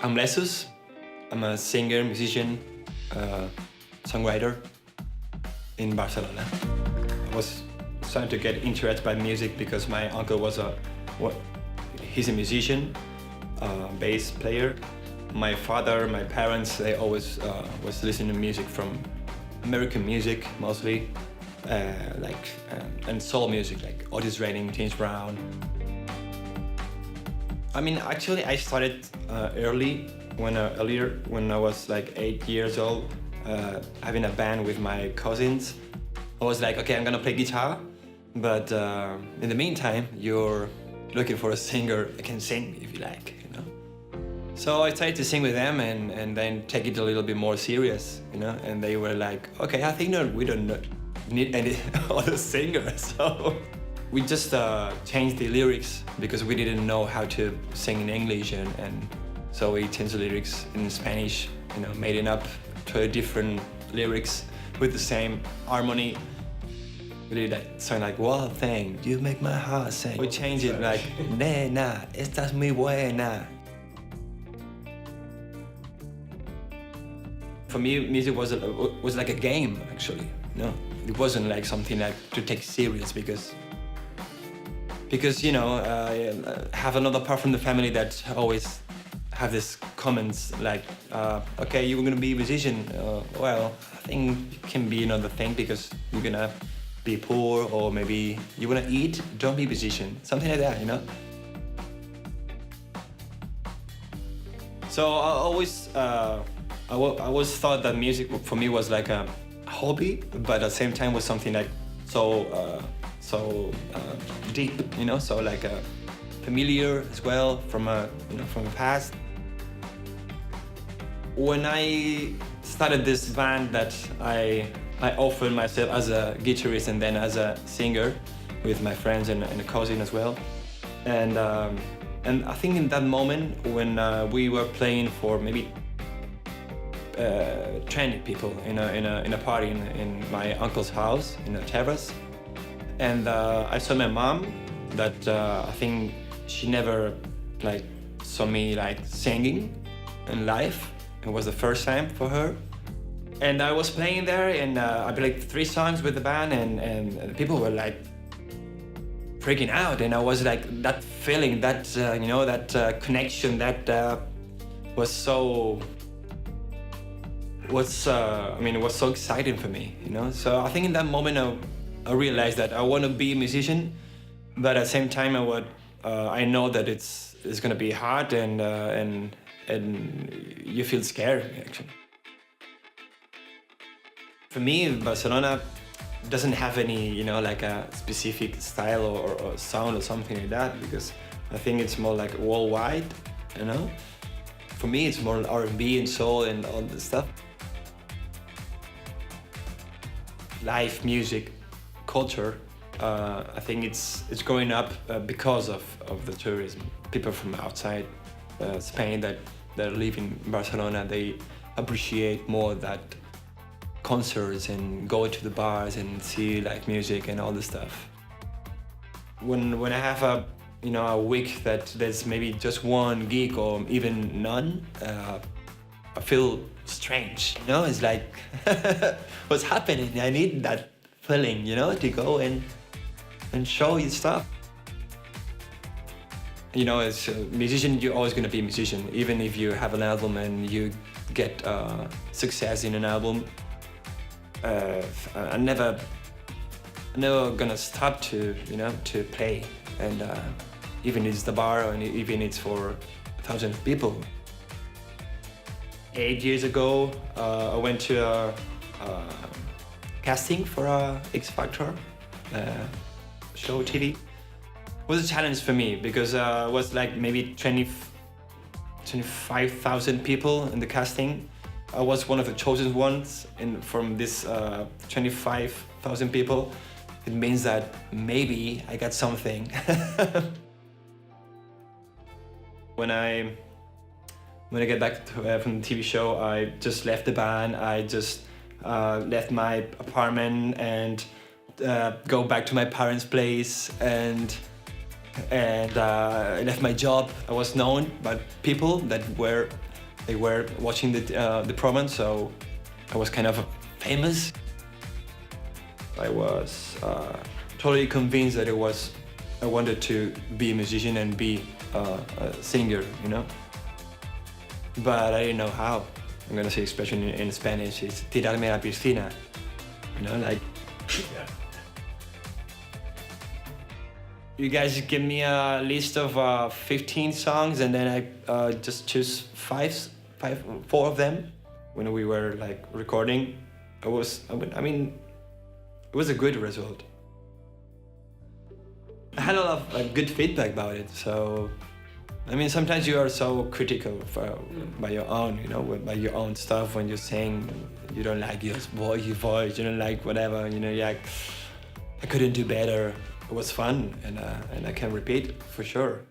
I'm Lessus. I'm a singer, musician, songwriter in Barcelona. I was starting to get interested by music because my uncle was he's a musician, bass player. My father, my parents, they always was listening to music from American music mostly, and soul music like Otis Redding, James Brown. I mean, actually, I started earlier when I was like 8 years old, having a band with my cousins. I was like, okay, I'm gonna play guitar, but in the meantime, you're looking for a singer that can sing if you like, you know. So I started to sing with them and then take it a little bit more serious, you know. And they were like, okay, I think we don't need any other singers. So we just changed the lyrics because we didn't know how to sing in English, and so we changed the lyrics in Spanish, you know, made it up to different lyrics with the same harmony. We did that song like, "Wow, thing, you make my heart sing." We changed it like, "Nena, estás muy buena." For me, music was like a game, actually. No, it wasn't like something like to take serious because you know, have another part from the family that always have these comments like, okay, you're gonna be a musician. Well, I think it can be another thing because you're gonna be poor, or maybe you wanna eat, don't be a musician. Something like that, you know? So I always thought that music for me was like a hobby, but at the same time was something like so deep, you know, so like familiar as well from the past. When I started this band, that I offered myself as a guitarist and then as a singer with my friends and a cousin as well, and I think in that moment when we were playing for maybe 20 people in a party in my uncle's house in a terrace. And I saw my mom that I think she never like saw me like singing in live. It was the first time for her. And I was playing there, and I played 3 songs with the band, and people were like freaking out. And I was like, that feeling, that you know, that connection, that was so exciting for me, you know. So I think in that moment I realized that I want to be a musician, but at the same time I know that it's gonna be hard, and you feel scared actually. For me, Barcelona doesn't have any, you know, like a specific style or sound or something like that, because I think it's more like worldwide, you know. For me, it's more R&B and soul and all this stuff. Live music culture, I think it's growing up because of the tourism. People from outside Spain that live in Barcelona, they appreciate more that concerts and go to the bars and see live music and all this stuff. When I have a week that there's maybe just one gig or even none, I feel strange, you know. It's like, what's happening? I need that feeling, you know, to go and show you stuff. You know, as a musician, you're always gonna be a musician, even if you have an album and you get success in an album. I'm never gonna stop to play, and even if it's the bar, or even it's for 1,000 people. 8 years ago, I went to a casting for a X Factor show TV. It was a challenge for me because it was like maybe 25,000 people in the casting. I was one of the chosen ones from this 25,000 people. It means that maybe I got something. When I get back from the TV show, I just left the band. I just left my apartment and go back to my parents' place, and I left my job. I was known by people that were they were watching the program, so I was kind of famous. I was totally convinced that I wanted to be a musician and be a singer, you know? But I didn't know how. I'm gonna say expression in Spanish, it's tirarme a la piscina, you know, like... You guys give me a list of 15 songs and then I just choose four of them when we were like recording. I mean, it was a good result. I had a lot of good feedback about it, so I mean, sometimes you are so critical by your own, you know, by your own stuff when you sing. You don't like your voice, you don't like whatever, you know, you're like, I couldn't do better. It was fun, and I can repeat for sure.